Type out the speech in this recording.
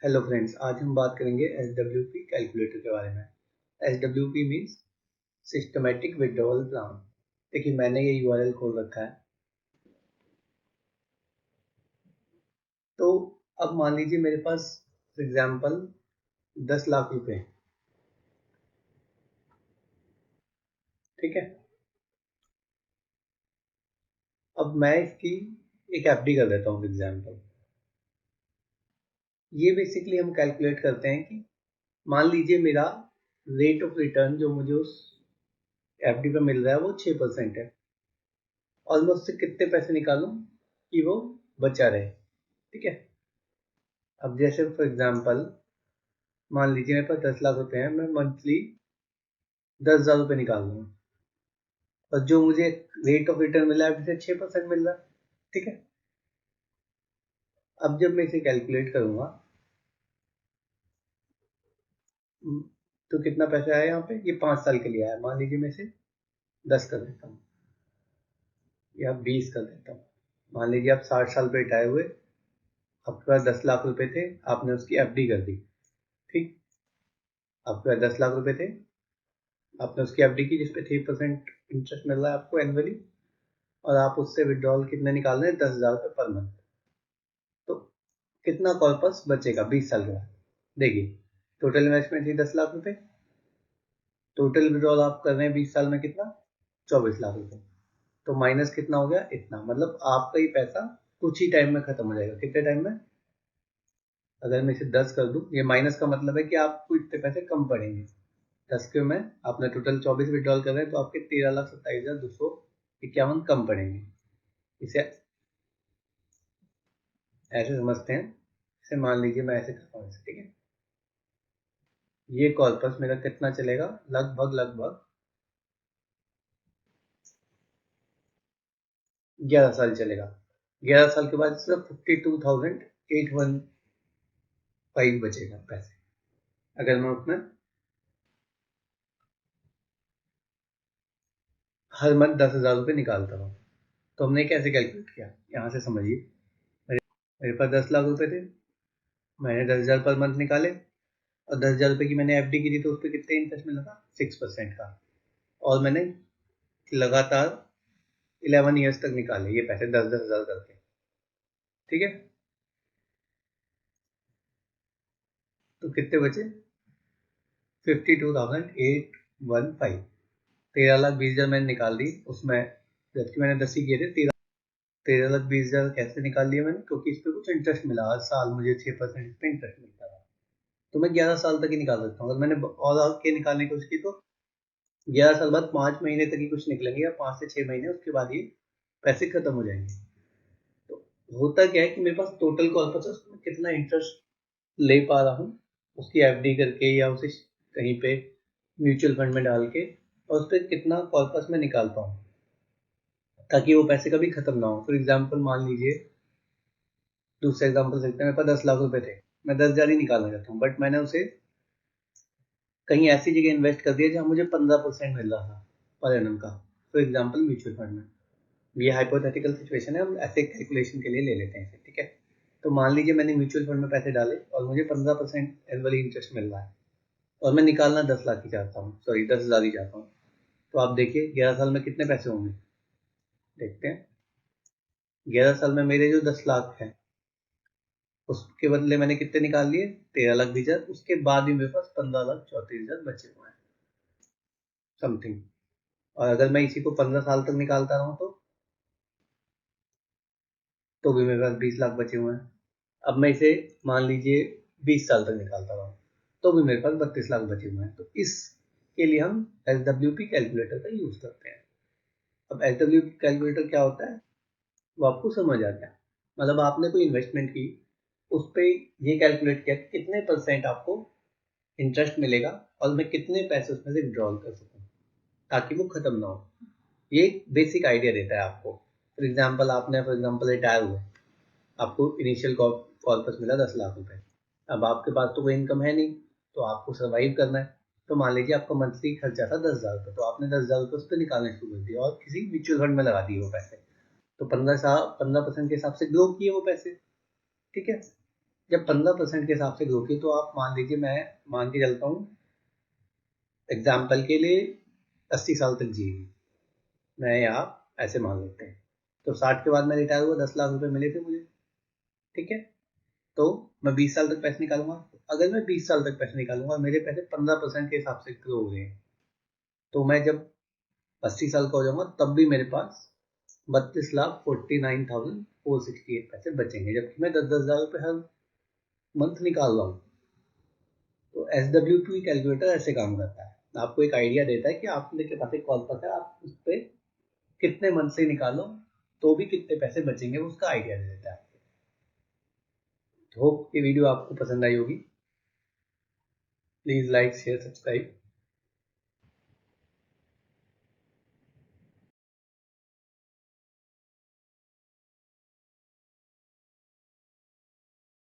Hello friends, आज हम बात करेंगे SWP कैलकुलेटर के बारे में। SWP means systematic withdrawal plan. देखिए, मैंने ये URL खोल रखा है। तो अब मान लीजिए मेरे पास फॉर एग्जांपल 10 लाख रुपए, ठीक है। अब मैं इसकी एक FD कर देता हूँ एग्जाम्पल। ये बेसिकली हम कैलकुलेट करते हैं कि मान लीजिए मेरा रेट ऑफ रिटर्न जो मुझे उस FD पे मिल रहा है वो 6% है, और मैं उससे कितने पैसे निकालूं कि वो बचा रहे, ठीक है। अब जैसे फॉर एग्जांपल मान लीजिए मेरे पास 10 लाख रुपए हैं, मैं मंथली 10,000 रुपये निकाल लूंगा, और जो मुझे रेट ऑफ रिटर्न मिला है जैसे 6% मिल रहा है, ठीक है। अब जब मैं इसे कैलकुलेट करूंगा तो कितना पैसा आया यहाँ पे, ये 5 साल के लिए आया। मान लीजिए मैं इसे 10 कर देता हूँ या 20 कर देता हूँ। मान लीजिए आप 60 साल पे रिटायर हुए, आपके पास 10 लाख रुपए थे, आपने उसकी FD कर दी, ठीक। आपके पास 10 लाख रुपए थे, आपने उसकी FD की जिसपे 3% इंटरेस्ट मिल रहा है आपको एनुअली, और आप उससे विड्रॉल कितने निकाल रहे हैं, 10,000 रुपये पर मंथ। तो कितना कॉर्पस बचेगा 20 साल के बाद? देखिए, टोटल इन्वेस्टमेंट थी 10 लाख रुपए, टोटल विड्रॉल आप कर रहे हैं 20 साल में कितना, 24 लाख रुपए। तो माइनस कितना हो गया, इतना। मतलब आपका ये पैसा कुछ ही टाइम में खत्म हो जाएगा। कितने टाइम में? अगर मैं इसे 10 कर दूं, ये माइनस का मतलब है कि आपको इतने पैसे कम पड़ेंगे। 10 के में आपने टोटल 24 विड्रॉल कर रहे हैं, तो आपके 13,27,251 कम पड़ेंगे। इसे ऐसे समझते हैं। इसे मान लीजिए मैं ऐसे करता हूँ, ठीक है। ये कॉर्पस मेरा कितना चलेगा, लगभग लगभग 11 साल चलेगा। 11 साल के बाद सिर्फ 52,815 बचेगा पैसे, अगर मैं उसमें हर मंथ 10,000 रुपये निकालता हूँ। तो हमने कैसे कैलकुलेट किया, यहाँ से समझिए। मेरे पास 10 लाख रुपए थे, मैंने 10,000 पर मंथ निकाले, और 10,000 रुपये की मैंने FD की थी, तो उस पर कितने इंटरेस्ट मिला था, 6% का। और मैंने लगातार 11 ईयर्स तक निकाले ये पैसे, 10-10 हज़ार करके, ठीक है। तो कितने बचे, 52,815। 13,20,000 मैंने निकाल दी उसमें, जबकि मैंने 10 ही किए थे। 13,20,000 कैसे निकाल लिया मैंने, क्योंकि इस पर कुछ इंटरेस्ट मिला, हर साल मुझे 6% इस पर इंटरेस्ट मिलता था। तो मैं 11 साल तक ही निकाल सकता हूँ। अगर मैंने और आगे निकालने की कोशिश की तो 11 साल बाद 5 महीने तक ही कुछ निकलेंगे, या 5 से 6 महीने, उसके बाद ये पैसे खत्म हो जाएंगे। तो होता क्या है कि मेरे पास टोटल कॉर्पस है, उसमें कितना इंटरेस्ट ले पा रहा हूँ उसकी FD करके, या उसे कहीं पे म्यूचुअल फंड में डाल के, और उस पर कितना कॉर्पस में निकाल पाऊँ, ताकि वो पैसे कभी खत्म ना हो। फॉर एग्जाम्पल मान लीजिए, दूसरा एग्जाम्पल सकते हैं, मेरे पास 10 लाख रुपए थे, मैं 10,000 ही निकालना चाहता हूँ, बट मैंने उसे कहीं ऐसी जगह इन्वेस्ट कर दिया जहाँ मुझे 15% मिल रहा था पर एनम का, फॉर एग्जाम्पल म्यूचुअल फंड में। ये हाइपोथेटिकल सिचुएशन है, हम ऐसे कैलकुलेशन के लिए ले लेते हैं इसे, ठीक है। तो मान लीजिए मैंने म्यूचुअल फंड में पैसे डाले और मुझे 15% एनुअली इंटरेस्ट मिल रहा है, और मैं निकालना 10 लाख ही चाहता हूँ, सॉरी 10,000 ही चाहता हूँ। तो आप देखिए 11 साल में कितने पैसे होंगे, देखते हैं। 11 साल में मेरे जो 10 लाख है, उसके बदले मैंने कितने निकाल लिए, 13,20,000। उसके बाद भी मेरे पास 15,34,000 बचे हुए हैं समथिंग। और अगर मैं इसी को 15 साल तक निकालता रहूँ तो भी मेरे पास 20 लाख बचे हुए हैं। अब मैं इसे मान लीजिए 20 साल तक निकालता रहूँ तो भी मेरे पास 32 लाख बचे हुए हैं। तो इसके लिए हम SWP कैलकुलेटर का यूज करते हैं। अब SWP कैलकुलेटर क्या होता है वो आपको समझ आ गया। मतलब आपने कोई इन्वेस्टमेंट की, उस पर ये कैलकुलेट किया कि कितने परसेंट आपको इंटरेस्ट मिलेगा, और मैं कितने पैसे उसमें से विड्रॉल कर सकूँ ताकि वो खत्म ना हो। ये एक बेसिक आइडिया देता है आपको। फॉर एग्जाम्पल रिटायर हुए, आपको इनिशियल कॉर्पस मिला 10 लाख रुपए। अब आपके पास तो कोई इनकम है नहीं, तो आपको सर्वाइव करना है। तो मान लीजिए आपका मंथली खर्चा था 10,000 रुपये, तो आपने 10,000 रुपये उस पर निकालने शुरू कर दिया और किसी म्यूचुअल फंड में लगा दिए वो पैसे। तो 15% के हिसाब से ग्रो किए वो पैसे, ठीक है। जब 15% के हिसाब से ग्रो की, तो आप मान लीजिए, मैं मान के चलता हूँ एग्जाम्पल के लिए 80 साल तक जिएगी, मैं या आप ऐसे मान लेते हैं। तो 60 के बाद मैं रिटायर हुआ, 10 लाख रुपए मिले थे मुझे, ठीक है। तो मैं 20 साल तक पैसे निकालूंगा। अगर मैं 20 साल तक पैसे निकालूंगा, मेरे पैसे 15% के हिसाब से ग्रो हो रहे हैं, तो मैं जब 80 साल का हो जाऊंगा तब भी मेरे पास 32,49,468 पैसे बचेंगे, जबकि मैं 10,000 रुपये हर मंथ निकाल रहा हूँ। तो SWP कैलकुलेटर ऐसे काम करता है, आपको एक आइडिया देता है कि आपके पास एक कॉर्पस है, आप उस पर कितने मंथ से निकालो तो भी कितने पैसे बचेंगे, वो उसका आइडिया दे देता है। होप ये वीडियो आपको पसंद आई होगी। Please like share subscribe.